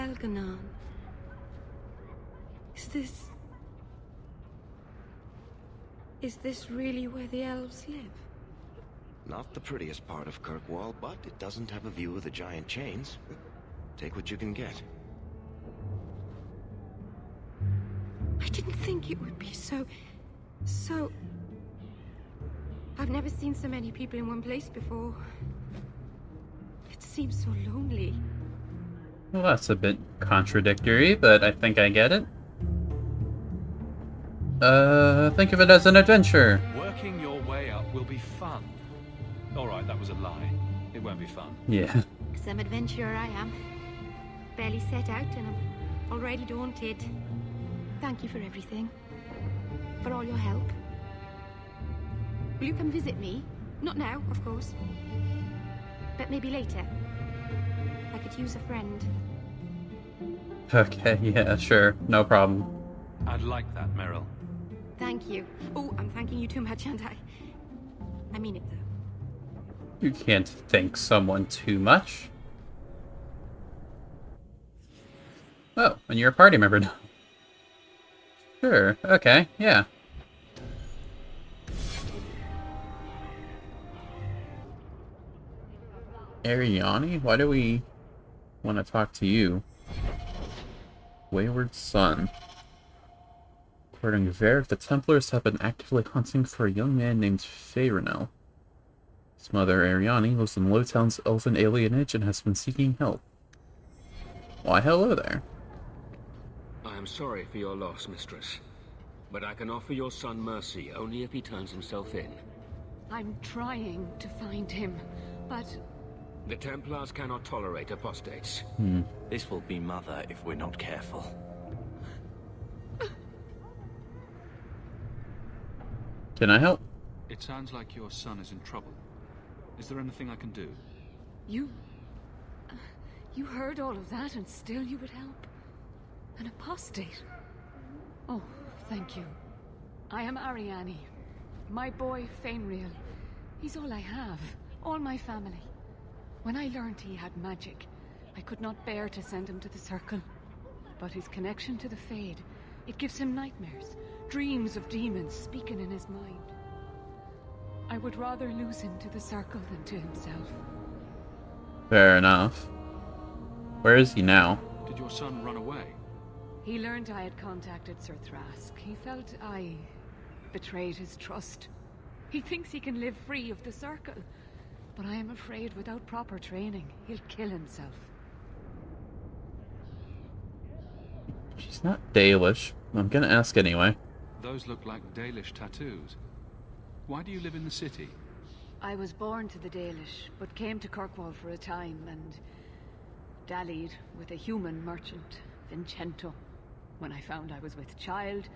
Elganon. Is this really where the elves live? Not the prettiest part of Kirkwall, but it doesn't have a view of the giant chains. Take what you can get. I didn't think it would be so... I've never seen so many people in one place before. It seems so lonely. Well, that's a bit contradictory, but I think I get it. Think of it as an adventure. Working your way up will be fun. Alright, that was a lie. It won't be fun. Yeah. Some adventurer I am. Barely set out and I'm already daunted. Thank you for everything. For all your help. Will you come visit me? Not now, of course. But maybe later. I could use a friend. Okay, yeah, sure. No problem. I'd like that, Meryl. Thank you. Oh, I'm thanking you too much, aren't I? I mean it, though. You can't thank someone too much. Oh, and you're a party member now. Sure, okay, yeah. Ariani? Why do we want to talk to you? Wayward Son. According to Varric, the Templars have been actively hunting for a young man named Feyrenel. His mother, Ariani, lives in Lowtown's elven alienage and has been seeking help. Why, hello there. I am sorry for your loss, mistress. But I can offer your son mercy only if he turns himself in. I'm trying to find him, but... The Templars cannot tolerate apostates. This will be Mother if we're not careful. Can I help? It sounds like your son is in trouble. Is there anything I can do? You heard all of that and still you would help? An apostate? Oh, thank you. I am Ariani. My boy, Fenrir. He's all I have. All my family. When I learned he had magic, I could not bear to send him to the Circle. But his connection to the Fade, it gives him nightmares, dreams of demons speaking in his mind. I would rather lose him to the Circle than to himself. Fair enough. Where is he now? Did your son run away? He learned I had contacted Sir Thrask. He felt I betrayed his trust. He thinks he can live free of the Circle. But I am afraid without proper training, he'll kill himself. She's not Dalish. I'm gonna ask anyway. Those look like Dalish tattoos. Why do you live in the city? I was born to the Dalish, but came to Kirkwall for a time and dallied with a human merchant, Vincento. When I found I was with child,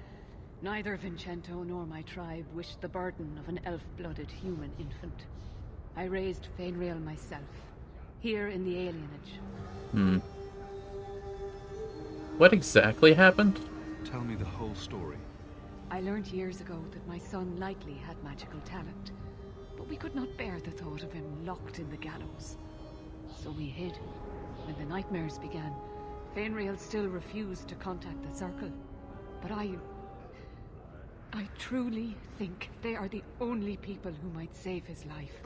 neither Vincento nor my tribe wished the burden of an elf-blooded human infant. I raised Fenrir myself, here in the alienage. What exactly happened? Tell me the whole story. I learned years ago that my son likely had magical talent, but we could not bear the thought of him locked in the gallows. So we hid. When the nightmares began, Fenrir still refused to contact the Circle. But I truly think they are the only people who might save his life.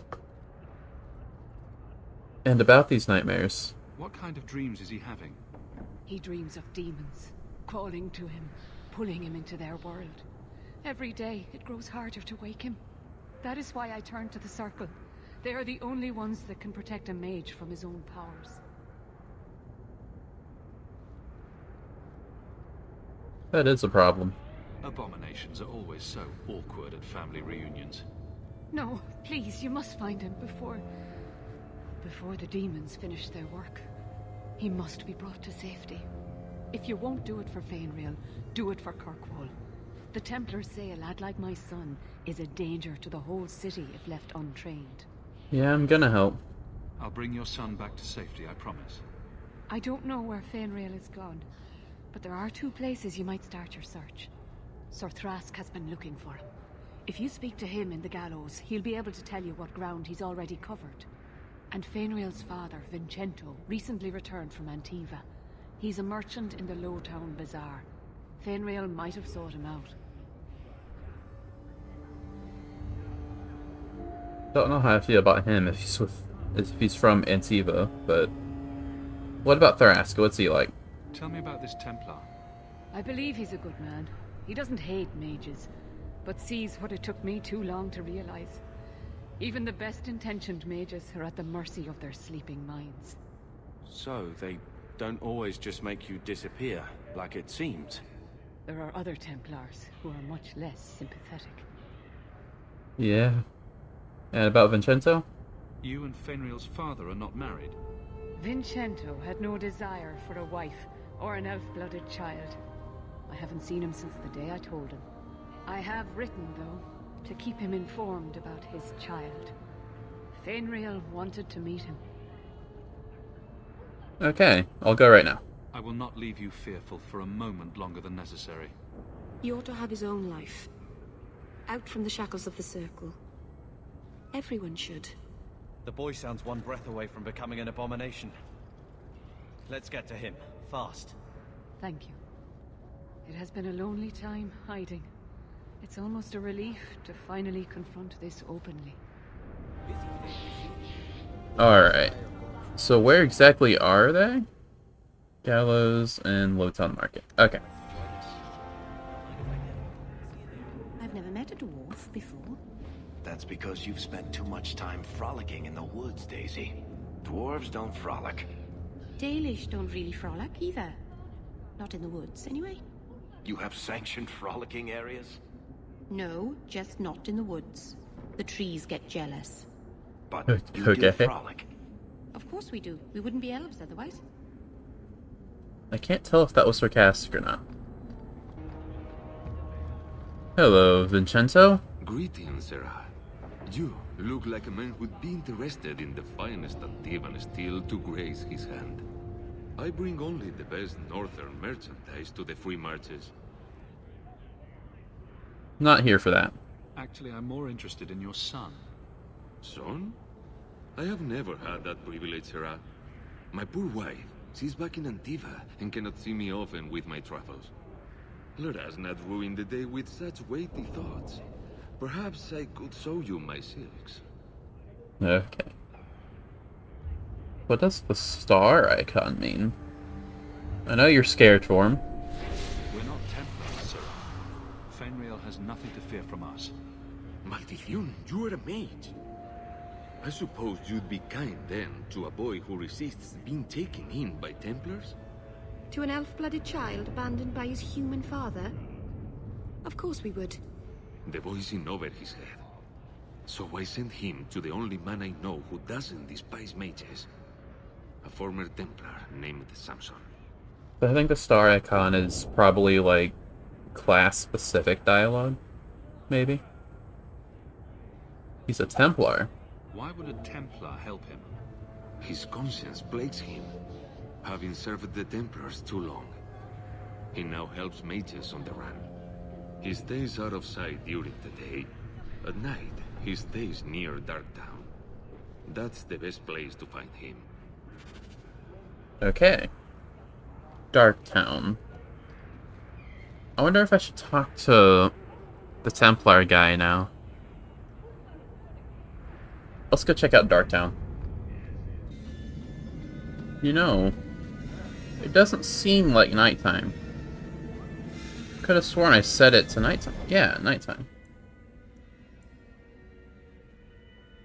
And about these nightmares. What kind of dreams is he having? He dreams of demons, calling to him, pulling him into their world. Every day, it grows harder to wake him. That is why I turned to the Circle. They are the only ones that can protect a mage from his own powers. That is a problem. Abominations are always so awkward at family reunions. No, please, you must find him before the demons finish their work. He must be brought to safety. If you won't do it for Fenrir, do it for Kirkwall. The Templars say a lad like my son is a danger to the whole city if left untrained. Yeah, I'm gonna help. I'll bring your son back to safety, I promise. I don't know where Fenrir is gone, but there are 2 places you might start your search. Sir Thrask has been looking for him. If you speak to him in the gallows, he'll be able to tell you what ground he's already covered. And Fenrir's father, Vincento, recently returned from Antiva. He's a merchant in the Lowtown Bazaar. Fenrir might have sought him out. Don't know how I feel about him if he's from Antiva, but what about Thraska? What's he like? Tell me about this Templar. I believe he's a good man. He doesn't hate mages, but sees what it took me too long to realize. Even the best-intentioned mages are at the mercy of their sleeping minds. So, they don't always just make you disappear, like it seems. There are other Templars who are much less sympathetic. Yeah. And about Vincenzo? You and Fenrir's father are not married. Vincento had no desire for a wife or an elf-blooded child. I haven't seen him since the day I told him. I have written, though, to keep him informed about his child. Fenrir wanted to meet him. Okay, I'll go right now. I will not leave you fearful for a moment longer than necessary. He ought to have his own life. Out from the shackles of the Circle. Everyone should. The boy sounds one breath away from becoming an abomination. Let's get to him, fast. Thank you. It has been a lonely time hiding. It's almost a relief to finally confront this openly. Alright. So where exactly are they? Gallows and Lowtown Market. Okay. I've never met a dwarf before. That's because you've spent too much time frolicking in the woods, Daisy. Dwarves don't frolic. Dalish don't really frolic either. Not in the woods, anyway. You have sanctioned frolicking areas? No, just not in the woods. The trees get jealous. But you do frolic. Of course we do. We wouldn't be elves otherwise. I can't tell if that was sarcastic or not. Hello, Vincenzo? Greetings, Sarah. You look like a man who'd be interested in the finest Antivan steel to grace his hand. I bring only the best northern merchandise to the free marches. Not here for that. Actually, I'm more interested in your son. Son? I have never had that privilege, Sarah. My poor wife, she's back in Antiva and cannot see me often with my travels. Let us not ruin the day with such weighty thoughts. Perhaps I could show you my silks. Okay. What does the star icon mean? I know you're scared for him. We're not Templars, sir. Fenrir has nothing to fear from us. Maldición, you are a mage. I suppose you'd be kind then to a boy who resists being taken in by Templars? To an elf-blooded child abandoned by his human father? Of course we would. The boy's in over his head. So I sent him to the only man I know who doesn't despise mages. A former Templar named Samson. But I think the star icon is probably like class-specific dialogue, maybe. He's a Templar. Why would a Templar help him? His conscience plagues him, having served the Templars too long. He now helps mages on the run. He stays out of sight during the day. At night, he stays near Darktown. That's the best place to find him. Okay. Darktown. I wonder if I should talk to the Templar guy now. Let's go check out Darktown. You know, it doesn't seem like nighttime. Could have sworn I said it to nighttime. Yeah, nighttime.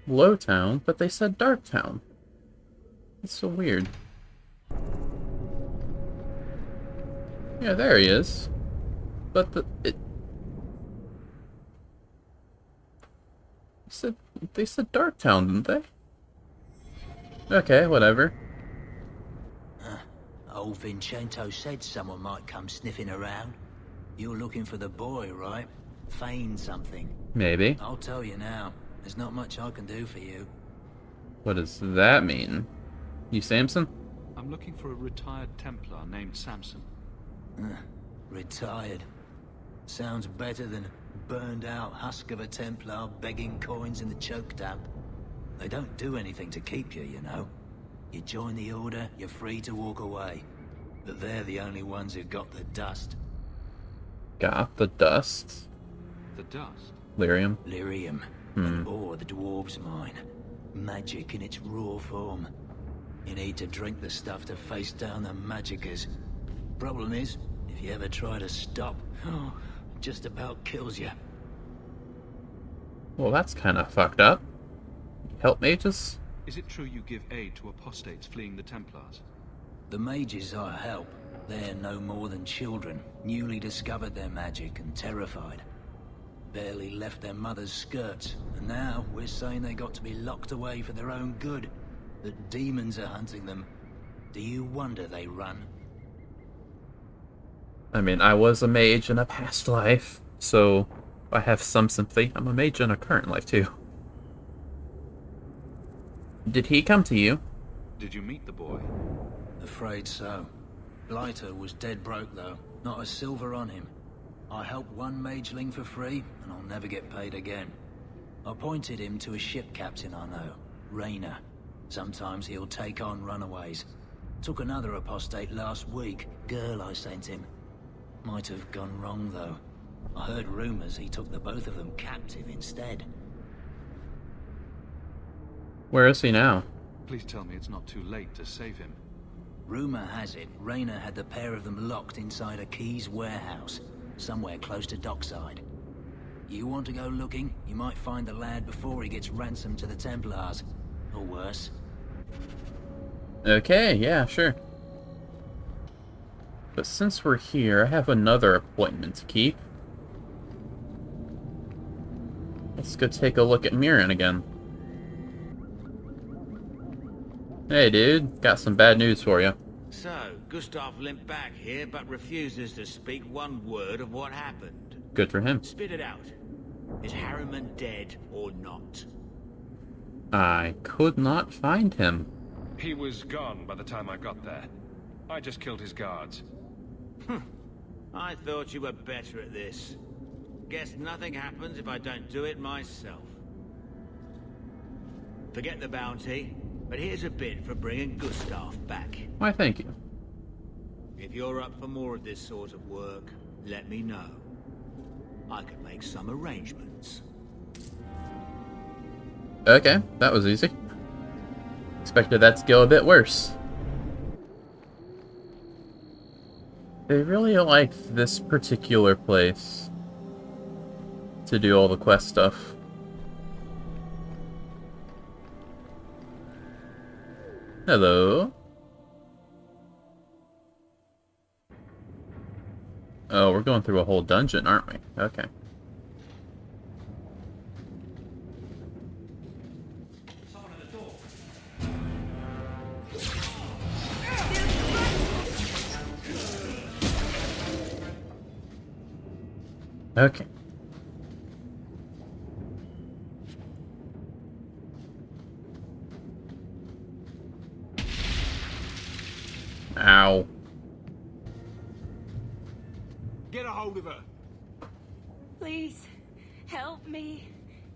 Lowtown, but they said Darktown. It's so weird. Yeah, there he is. But they said Darktown, didn't they? Okay, whatever. Old Vincento said someone might come sniffing around. You're looking for the boy, right? Feign something. Maybe. I'll tell you now. There's not much I can do for you. What does that mean? You Samson? I'm looking for a retired Templar named Samson. Retired. Sounds better than burned out husk of a Templar begging coins in the choke damp. They don't do anything to keep you, you know. You join the order, you're free to walk away. but they're the only ones who got the dust. Got the dust? The dust? Lyrium? Lyrium, an ore the dwarves mine. Magic in its raw form. You need to drink the stuff to face down the magicers. Problem is, if you ever try to stop, it just about kills you. Well, that's kind of fucked up. Help mages? Is it true you give aid to apostates fleeing the Templars? The mages I help, they're no more than children, newly discovered their magic and terrified. Barely left their mother's skirts, and now we're saying they got to be locked away for their own good. That demons are hunting them. Do you wonder they run? I mean, I was a mage in a past life, so I have some sympathy. I'm a mage in a current life, too. Did he come to you? Did you meet the boy? Afraid so. Blighter was dead broke, though. Not a silver on him. I helped one mageling for free, and I'll never get paid again. I pointed him to a ship captain I know, Rayner. Sometimes he'll take on runaways. Took another apostate last week, girl I sent him. Might have gone wrong, though. I heard rumors he took the both of them captive instead. Where is he now? Please tell me it's not too late to save him. Rumor has it, Rayner had the pair of them locked inside a Keys warehouse, somewhere close to dockside. You want to go looking, you might find the lad before he gets ransomed to the Templars. Or worse. Okay, yeah, sure. But since we're here, I have another appointment to keep. Let's go take a look at Mirren again. Hey dude, got some bad news for you. So, Gustav limped back here, but refuses to speak one word of what happened. Good for him. Spit it out. Is Harriman dead or not? I could not find him. He was gone by the time I got there. I just killed his guards. I thought you were better at this. Guess nothing happens if I don't do it myself. Forget the bounty, but here's a bid for bringing Gustav back. Why, thank you. If you're up for more of this sort of work, let me know. I could make some arrangements. Okay, that was easy. Expected that to go a bit worse. They really like this particular place to do all the quest stuff. Hello? Oh, we're going through a whole dungeon, aren't we? Okay. Okay. Ow. Get a hold of her. Please, help me.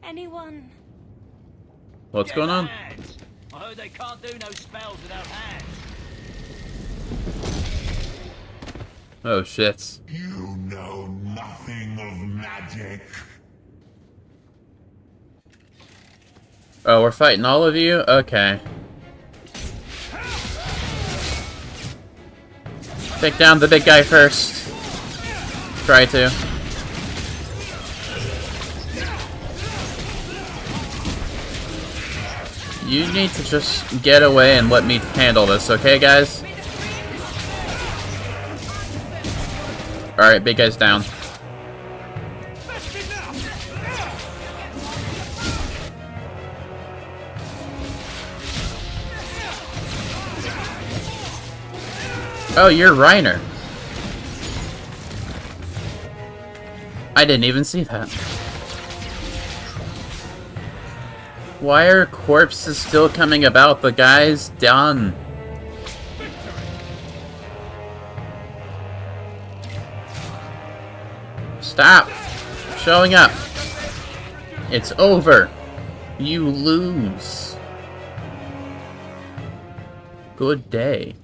Anyone. What's going on? Hands. I heard they can't do no spells without hands. Oh shit. You know nothing of magic. Oh, we're fighting all of you? Okay. Take down the big guy first. Try to. You need to just get away and let me handle this, okay, guys? Alright, big guy's down. Oh, you're Reiner. I didn't even see that. Why are corpses still coming about? The guy's done. Stop showing up. It's over. You lose. Good day.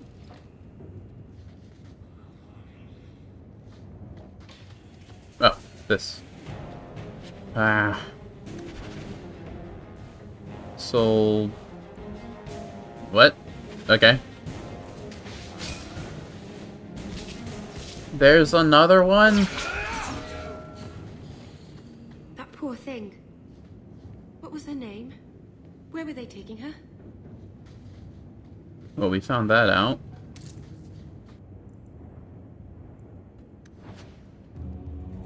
This. Ah. Sold. What? Okay. There's another one? That poor thing. What was her name? Where were they taking her? Well, we found that out.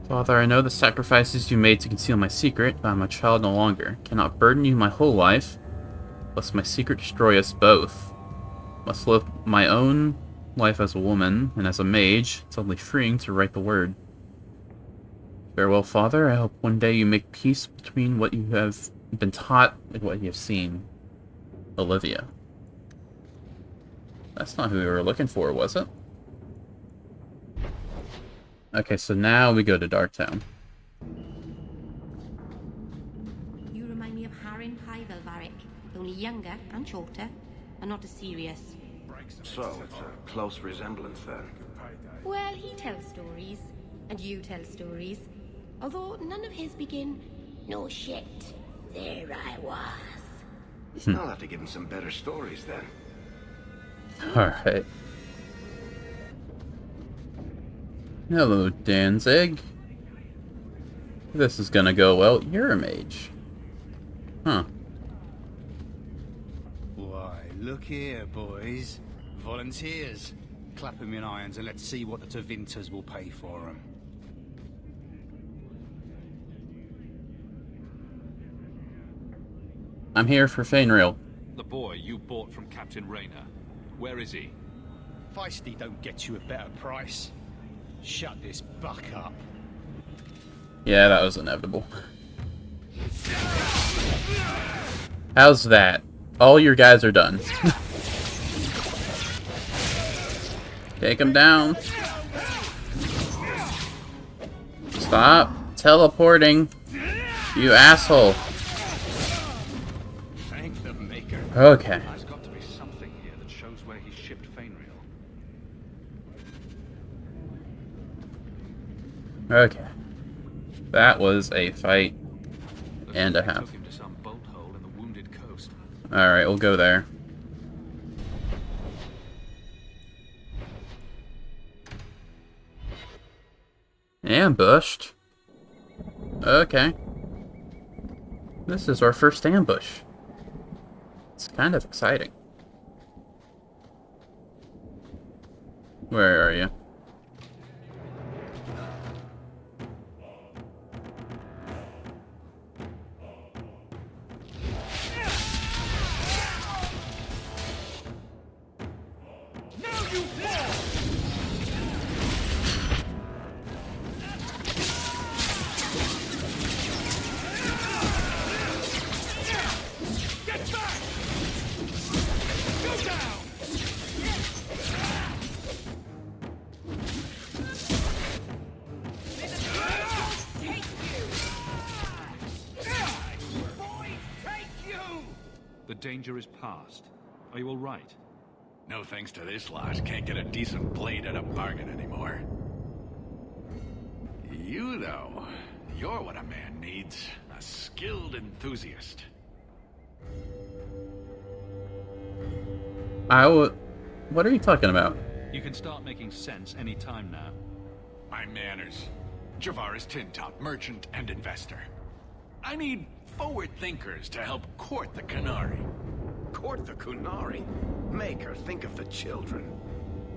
Father, I know the sacrifices you made to conceal my secret, but I'm a child no longer. Cannot burden you my whole life, lest my secret destroy us both. Must live my own life as a woman, and as a mage, it's only freeing to write the word. Farewell, Father. I hope one day you make peace between what you have been taught and what you have seen. Olivia. That's not who we were looking for, was it? Okay, so now we go to Darktown. You remind me of Harin Pyvelvarik, only younger and shorter, and not as serious. So, it's a close resemblance then. Well, he tells stories, and you tell stories. Although none of his begin, no shit, there I was. I'll have to give him some better stories then. Alright. Hello, Danzig. This is gonna go well. You're a mage. Huh. Why, look here, boys. Volunteers. Clap 'em in irons and let's see what the Tevinters will pay for 'em. I'm here for Fainrail. The boy you bought from Captain Rayner. Where is he? Feisty don't get you a better price. Shut this buck up. Yeah, that was inevitable. How's that? All your guys are done. Take him down. Stop teleporting, you asshole. Thank the Maker. Okay. There's got to be something here that shows where he shipped Fainrail. Okay. That was a fight and a half. Took him to some bolt hole in the wounded coast. Alright, we'll go there. Ambushed? Okay. This is our first ambush. It's kind of exciting. Where are you? The danger is past. Are you all right? No thanks to this lot, can't get a decent blade at a bargain anymore. You, though, you're what a man needs. A skilled enthusiast. What are you talking about? You can start making sense any time now. My manners. Javaris Tintop, merchant and investor. I need forward thinkers to help court the Qunari. Court the Qunari? Maker, think of the children.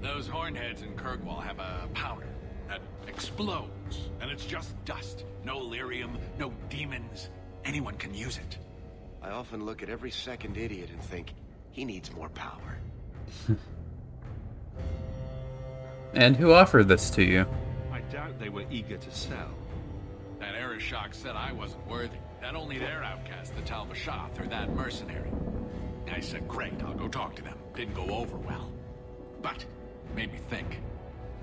Those hornheads in Kirkwall have a powder that explodes, and it's just dust. No lyrium, no demons. Anyone can use it. I often look at every second idiot and think, he needs more power. And who offered this to you? I doubt they were eager to sell. That Arishok said I wasn't worthy. That only their outcast, the Tal-Vashath, or that mercenary. I said, great, I'll go talk to them. Didn't go over well. But, made me think.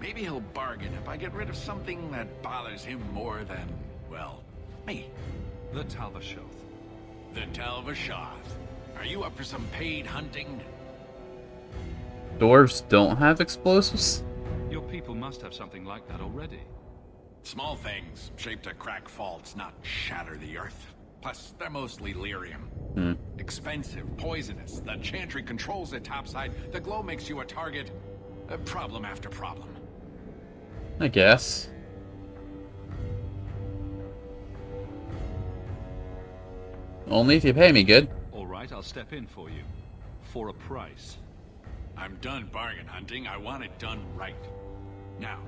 Maybe he'll bargain if I get rid of something that bothers him more than, well, me. The Tal-Vashath. The Tal-Vashath. Are you up for some paid hunting? Dwarves don't have explosives? Your people must have something like that already. Small things, shaped to crack faults, not shatter the earth. Plus, they're mostly lyrium. Expensive, poisonous. The Chantry controls it topside. The glow makes you a target. Problem after problem. I guess. Only if you pay me good. All right, I'll step in for you. For a price. I'm done bargain hunting. I want it done right. Now,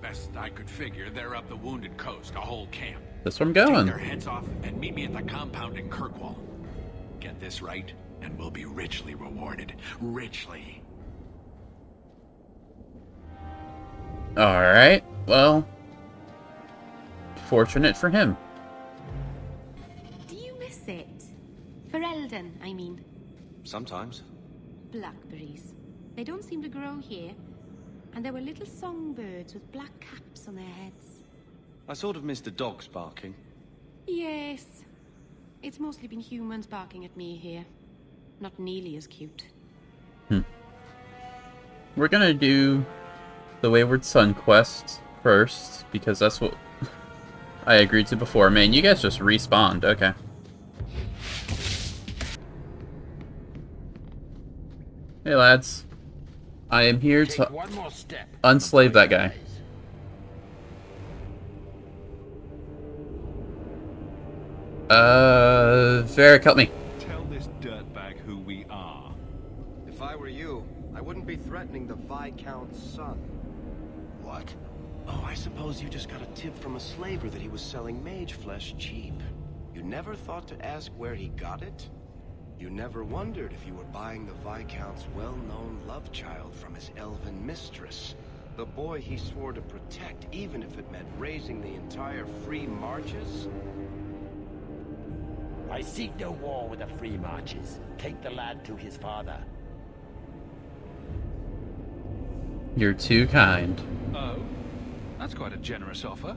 best I could figure, they're up the Wounded Coast, a whole camp. That's where I'm Take going. their heads off and meet me at the compound in Kirkwall. Get this right, and we'll be richly rewarded. Richly. Alright, well. Fortunate for him. Do you miss it? For Eldon, I mean. Sometimes. Blackberries. They don't seem to grow here. And there were little songbirds with black caps on their heads. I sort of missed the dogs barking. Yes. It's mostly been humans barking at me here. Not nearly as cute. We're gonna do the Wayward Son quest first, because that's what I agreed to before. Man, you guys just respawned. Okay. Hey lads. I am here to unslave that guy. Varric, help me. Tell this dirtbag who we are. If I were you, I wouldn't be threatening the Viscount's son. What? Oh, I suppose you just got a tip from a slaver that he was selling mage flesh cheap. You never thought to ask where he got it? You never wondered if you were buying the Viscount's well-known love child from his elven mistress, the boy he swore to protect, even if it meant raising the entire Free Marches? I seek no war with the Free Marches. Take the lad to his father. You're too kind. Oh? That's quite a generous offer.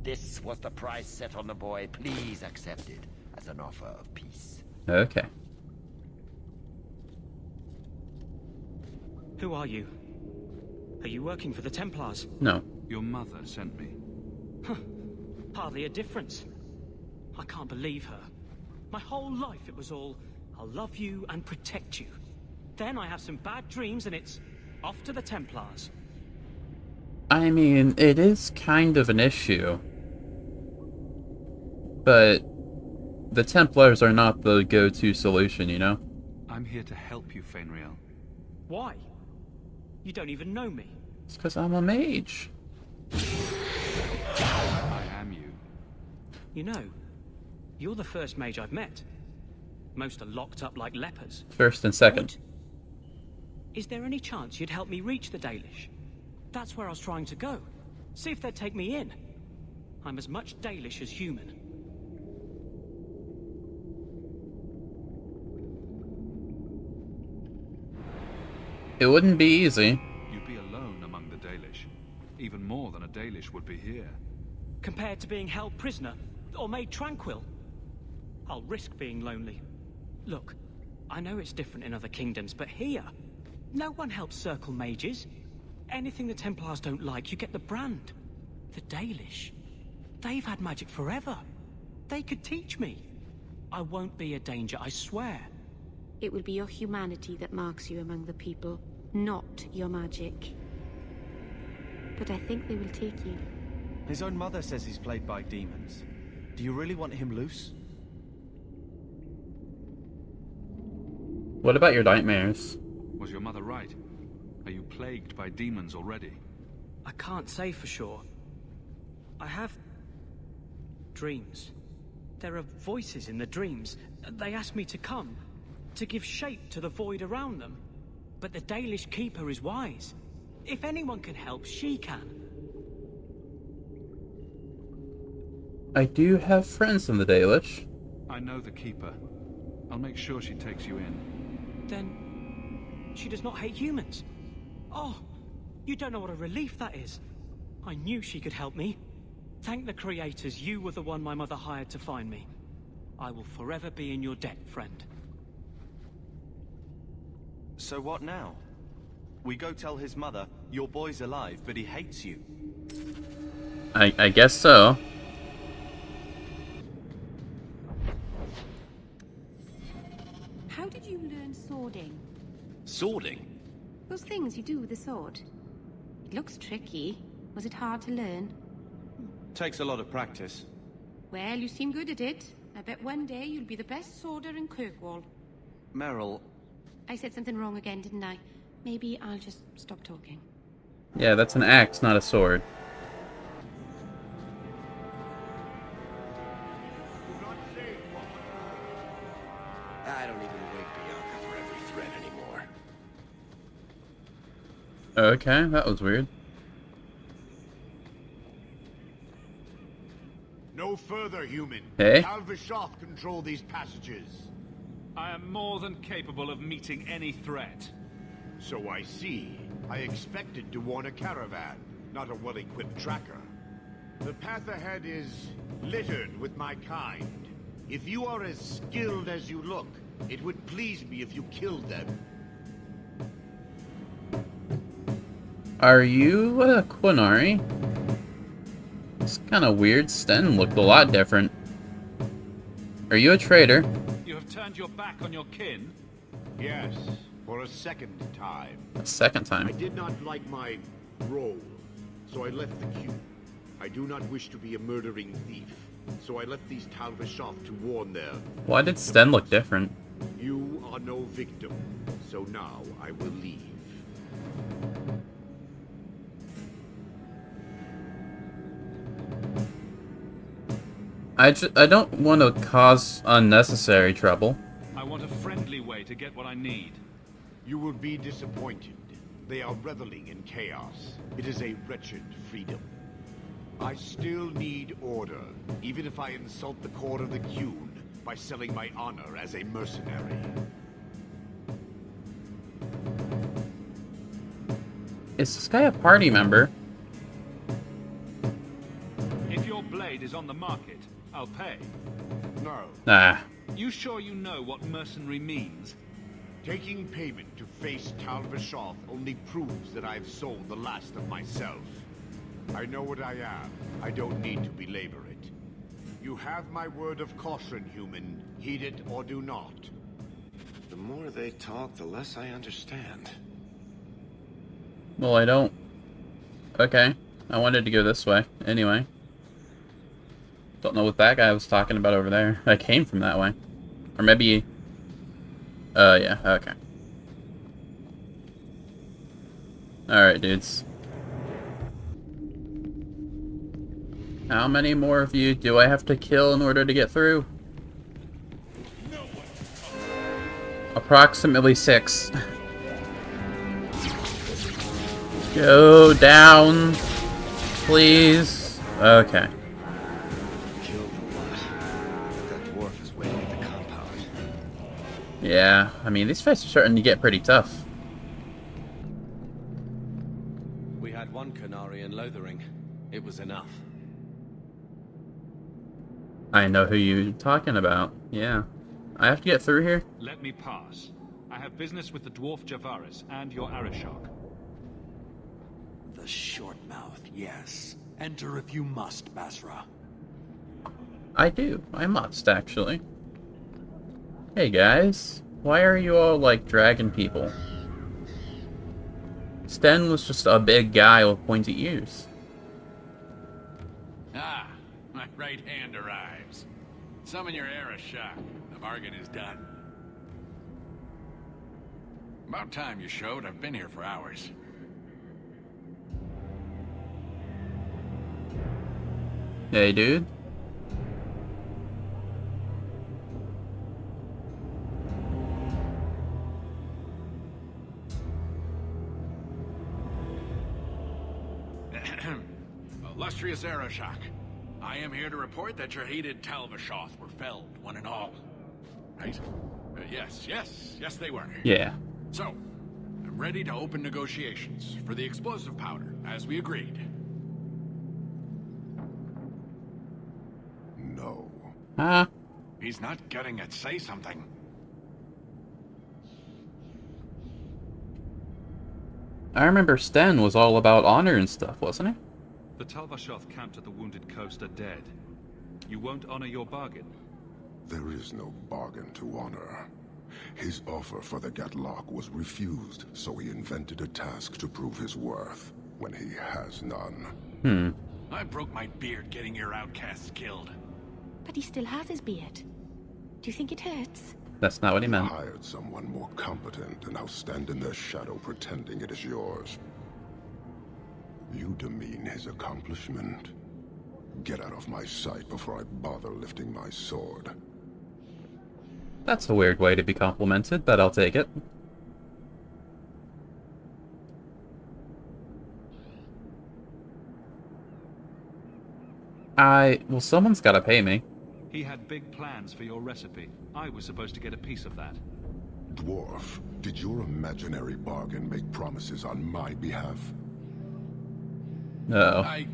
This was the price set on the boy. Please accept it as an offer of peace. Okay. Who are you? Are you working for the Templars? No. Your mother sent me. Huh. Hardly a difference. I can't believe her. My whole life it was all, I'll love you and protect you. Then I have some bad dreams and it's off to the Templars. I mean, it is kind of an issue. But the Templars are not the go-to solution, you know? I'm here to help you, Fainriel. Why? You don't even know me. It's because I'm a mage. I am you. You know, you're the first mage I've met. Most are locked up like lepers. First and second. Is there any chance you'd help me reach the Dalish? That's where I was trying to go. See if they'd take me in. I'm as much Dalish as human. It wouldn't be easy. You'd be alone among the Dalish. Even more than a Dalish would be here. Compared to being held prisoner, or made tranquil, I'll risk being lonely. Look, I know it's different in other kingdoms, but here, no one helps circle mages. Anything the Templars don't like, you get the brand. The Dalish, they've had magic forever. They could teach me. I won't be a danger, I swear. It will be your humanity that marks you among the people, not your magic. But I think they will take you. His own mother says he's played by demons. Do you really want him loose? What about your nightmares? Was your mother right? Are you plagued by demons already? I can't say for sure. I have dreams. There are voices in the dreams. They ask me to come, to give shape to the void around them. But the Dalish Keeper is wise. If anyone can help, she can. I do have friends in the Dalish. I know the Keeper. I'll make sure she takes you in. Then she does not hate humans. Oh, you don't know what a relief that is. I knew she could help me. Thank the creators, you were the one my mother hired to find me. I will forever be in your debt, friend. So what now? We go tell his mother, your boy's alive, but he hates you. I guess so. How did you learn swording? Swording? Those things you do with the sword. It looks tricky. Was it hard to learn? Takes a lot of practice. Well, you seem good at it. I bet one day you'll be the best sworder in Kirkwall. Meryl... I said something wrong again, didn't I? Maybe I'll just stop talking. Yeah, that's an axe, not a sword. I don't even wake Bianca for every threat anymore. Okay, that was weird. No further, human. Hey? Talvishoth control these passages. I am more than capable of meeting any threat. So I see. I expected to warn a caravan, not a well-equipped tracker. The path ahead is littered with my kind. If you are as skilled as you look, it would please me if you killed them. Are you a Quinari? It's kind of weird. Sten looked a lot different. Are you a traitor? You have turned your back on your kin? Yes, for a second time. A second time? I did not like my role, so I left the queue. I do not wish to be a murdering thief, so I left these Talvishoth to warn them. Why did Sten look different? You are no victim, so now I will leave. I don't want to cause unnecessary trouble. I want a friendly way to get what I need. You will be disappointed. They are reveling in chaos. It is a wretched freedom. I still need order, even if I insult the core of the Qun by selling my honor as a mercenary. Is this guy a party member? If your blade is on the market, I'll pay. No. Nah. You sure you know what mercenary means? Taking payment to face Talvishoth only proves that I've sold the last of myself. I know what I am. I don't need to belabor it. You have my word of caution, human. Heed it or do not. The more they talk, the less I understand. Well, I don't... Okay. I wanted to go this way. Anyway. Don't know what that guy was talking about over there. I came from that way. Or maybe... yeah, okay. Alright, dudes. How many more of you do I have to kill in order to get through? Approximately 6. Go down, please. Okay. Killed a lot. That dwarf is waiting at the compound. Yeah, I mean, these fights are starting to get pretty tough. We had one Qunari in Lothering. It was enough. I know who you're talking about. Yeah. I have to get through here? Let me pass. I have business with the dwarf Javaris and your Arishok. The short mouth, yes. Enter if you must, Basra. I do. I must, actually. Hey, guys. Why are you all like dragon people? Sten was just a big guy with pointy ears. Ah, my right hand arrives. Summon your Arishok. The bargain is done. About time you showed. I've been here for hours. Hey, dude. Illustrious Arishok, I am here to report that your hated Talvishoth were felled, one and all. Right? Yes, they were. Yeah. So, I'm ready to open negotiations for the explosive powder, as we agreed. No. Huh? He's not getting it. Say something. I remember Sten was all about honor and stuff, wasn't he? The Talvashoth camped at the Wounded Coast are dead. You won't honor your bargain? There is no bargain to honor. His offer for the Gatlock was refused, so he invented a task to prove his worth, when he has none. I broke my beard getting your outcasts killed. But he still has his beard. Do you think it hurts? That's not what he meant. Hired someone more competent and now stand in their shadow pretending it is yours. You demean his accomplishment. Get out of my sight before I bother lifting my sword. That's a weird way to be complimented, but I'll take it. Well, someone's gotta pay me. He had big plans for your recipe. I was supposed to get a piece of that. Dwarf, did your imaginary bargain make promises on my behalf? Uh-oh. I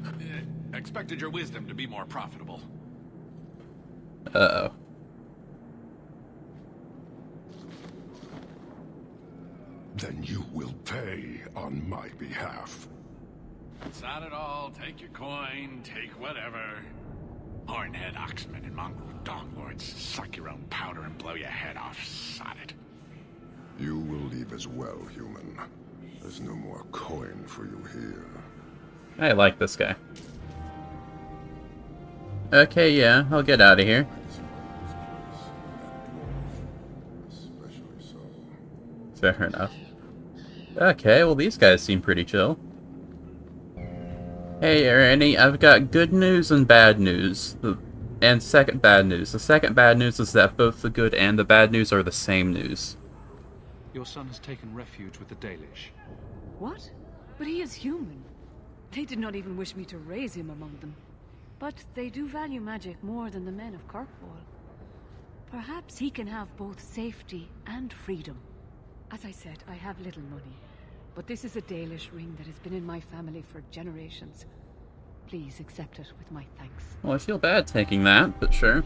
expected your wisdom to be more profitable. Uh-oh. Then you will pay on my behalf. It's not at all. Take your coin, take whatever. Hornhead oxmen and mongrel donglords suck your own powder and blow your head off. Sod it. You will leave as well, human. There's no more coin for you here. I like this guy. Okay, yeah, I'll get out of here. Fair enough. Okay, well these guys seem pretty chill. Hey, Ernie, I've got good news and bad news. And second bad news. The second bad news is that both the good and the bad news are the same news. Your son has taken refuge with the Dalish. What? But he is human. They did not even wish me to raise him among them. But they do value magic more than the men of Kirkwall. Perhaps he can have both safety and freedom. As I said, I have little money. But this is a Dalish ring that has been in my family for generations. Please accept it with my thanks. Well, I feel bad taking that, but sure.